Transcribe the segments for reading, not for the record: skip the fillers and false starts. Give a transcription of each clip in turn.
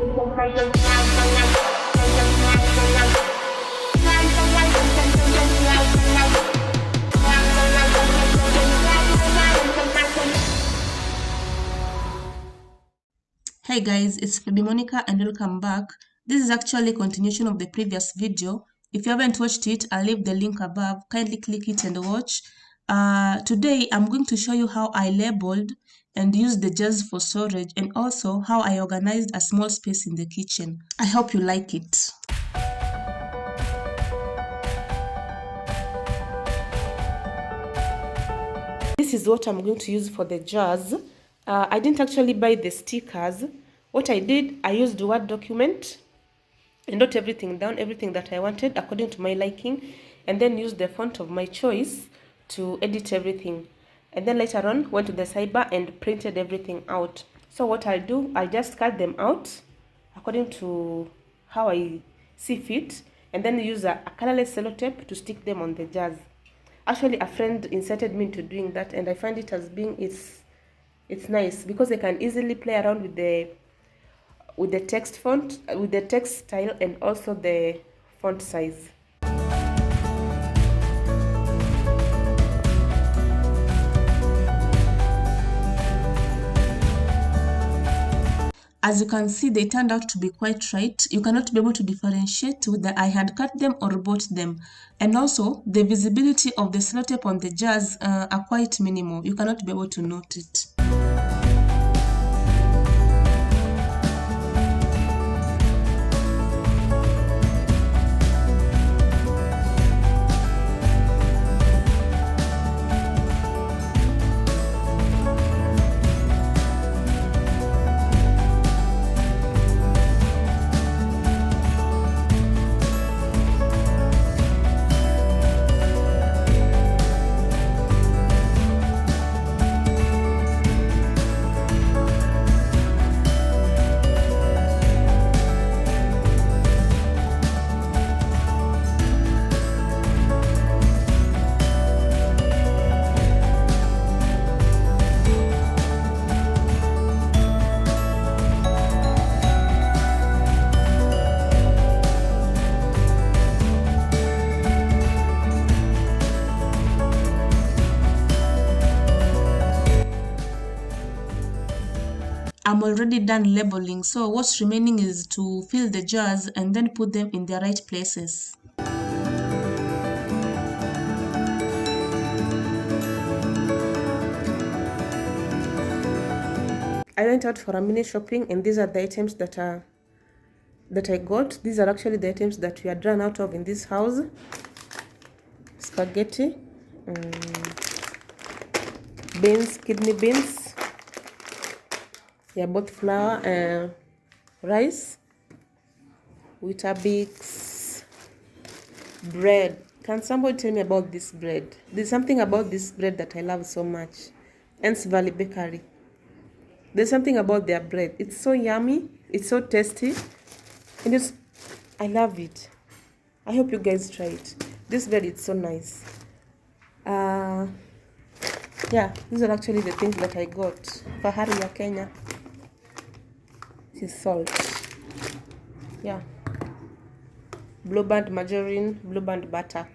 Hey guys, it's Phoebe Monicah and welcome back. This is actually a continuation of the previous video. If you haven't watched it, I'll leave the link above. Kindly click it and watch. Today, I'm going to show you how I labeled and used the jars for storage and also how I organized a small space in the kitchen. I hope you like it. This is what I'm going to use for the jars. I didn't actually buy the stickers. What I did, I used the Word document and wrote everything down, everything that I wanted according to my liking, and then used the font of my choice to edit everything. And then later on, went to the cyber and printed everything out. So what I'll do, I'll just cut them out according to how I see fit, and then use a colorless sellotape to stick them on the jars. Actually, a friend incited me into doing that, and I find it as being it's nice because I can easily play around with the text font, with the text style, and also the font size. As you can see, they turned out to be quite right. You cannot be able to differentiate whether I had cut them or bought them. And also, the visibility of the sellotape on the jars are quite minimal. You cannot be able to note it. I'm already done labeling, so what's remaining is to fill the jars and then put them in their right places. I went out for a mini shopping, and these are the items that I got. These are actually the items that we had run out of in this house. Spaghetti, beans, kidney beans. Yeah, both flour and rice, Weetabix, bread. Can somebody tell me about this bread? There's something about this bread that I love so much. Ants Valley Bakery. There's something about their bread. It's so yummy. It's so tasty. And I love it. I hope you guys try it. This bread is so nice. Yeah, these are actually the things that I got. Fahari ya Kenya. This is salt. Yeah. Blue band margarine, blue band butter.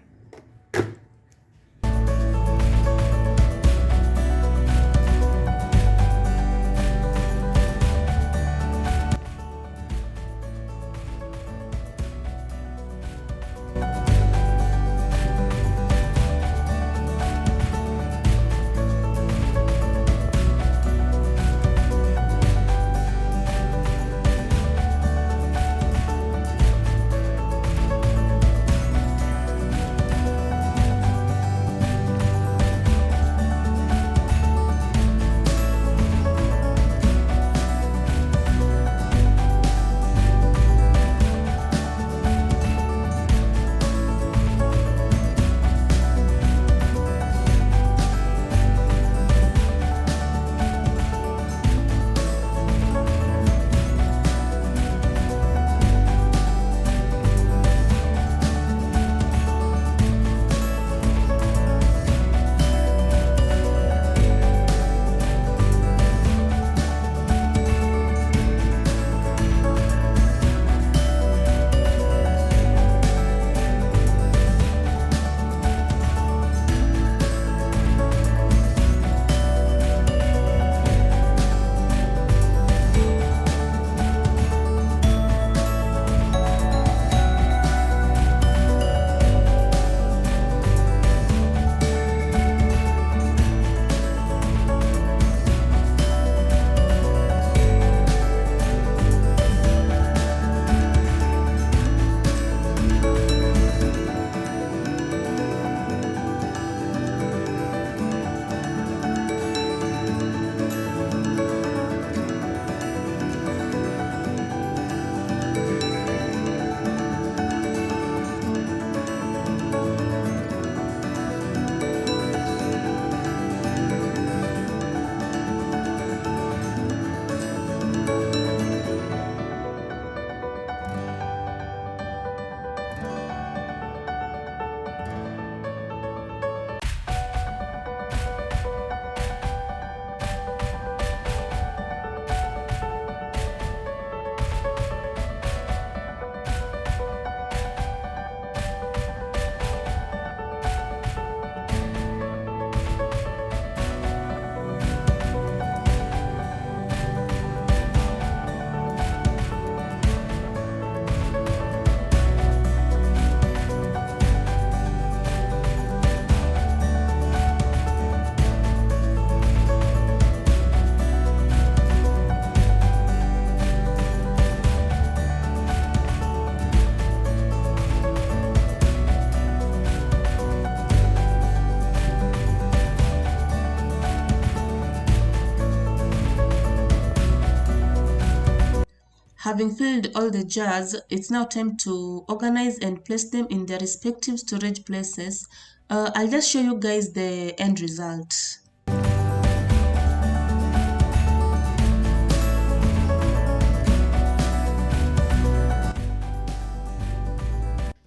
Having filled all the jars, it's now time to organize and place them in their respective storage places. I'll just show you guys the end result.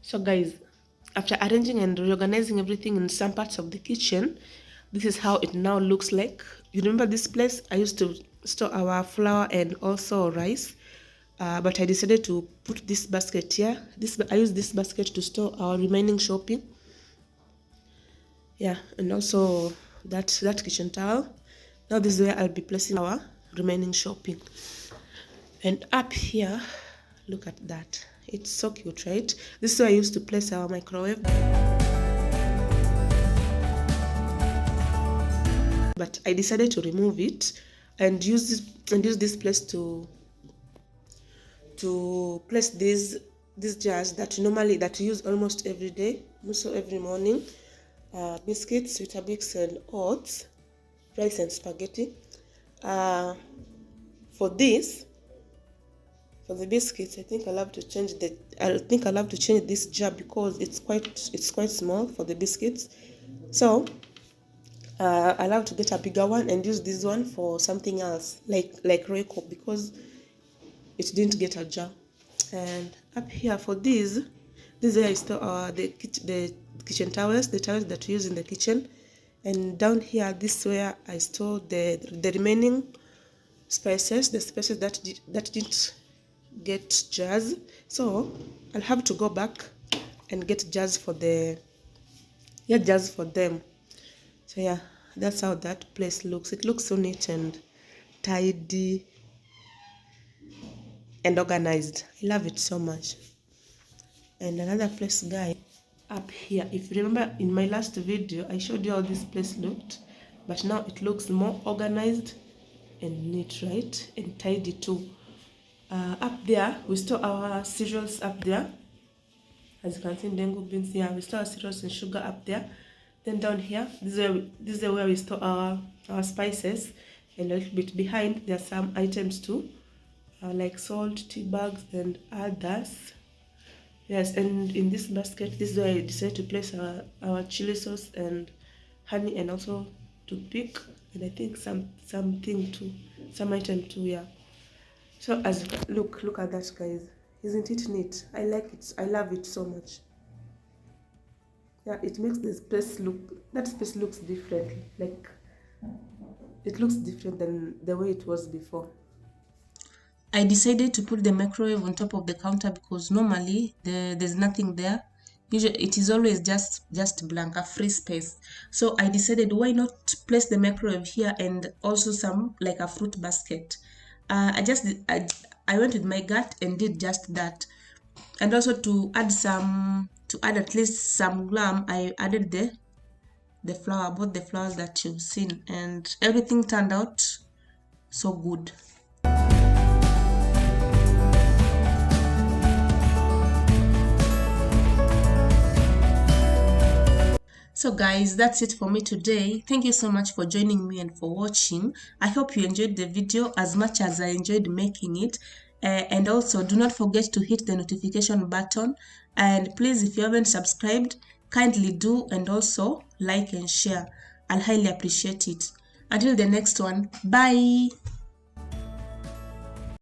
So guys, after arranging and reorganizing everything in some parts of the kitchen, this is how it now looks like. You remember this place? I used to store our flour and also rice. But I decided to put this basket here. I use this basket to store our remaining shopping. Yeah, and also that kitchen towel. Now this is where I'll be placing our remaining shopping. And up here, look at that. It's so cute, right? This is where I used to place our microwave. But I decided to remove it and use this place to place these jars that we use almost every day, also every morning. Biscuits, Weetabix and oats, rice and spaghetti. For the biscuits, I think I'll have to change this jar because it's quite small for the biscuits. So I'll have to get a bigger one and use this one for something else like Royco because it didn't get a jar. And up here for this is where I store the kitchen towels, the towels that we use in the kitchen. And down here, this is where I store the remaining spices, the spices that didn't get jars. So I'll have to go back and get jars for them. So yeah, that's how that place looks. It looks so neat and tidy and organized. I love it so much. And another place, guys, up here, if you remember in my last video I showed you how this place looked, but now it looks more organized and neat, right? And tidy too. Up there we store our cereals. Up there, as you can see, dengu beans here, we store our cereals and sugar up there. Then down here, this is where we store our spices, and a little bit behind there are some items too, like salt, tea bags and others. Yes, and in this basket, this is where I decided to place our chili sauce and honey and also toothpick, and I think some item too, yeah. So as look at that, guys. Isn't it neat? I like it. I love it so much. Yeah, it makes that space looks different. Like it looks different than the way it was before. I decided to put the microwave on top of the counter because normally there's nothing there. Usually it is always just blank, a free space. So I decided, why not place the microwave here and also some like a fruit basket. I went with my gut and did just that. And also to add at least some glam, I added the flour, both the flowers that you've seen, and everything turned out so good. So guys, that's it for me today. Thank you so much for joining me and for watching. I hope you enjoyed the video as much as I enjoyed making it. And also do not forget to hit the notification button, and please, if you haven't subscribed, kindly do, and also like and share. I'll highly appreciate it. Until the next one, bye.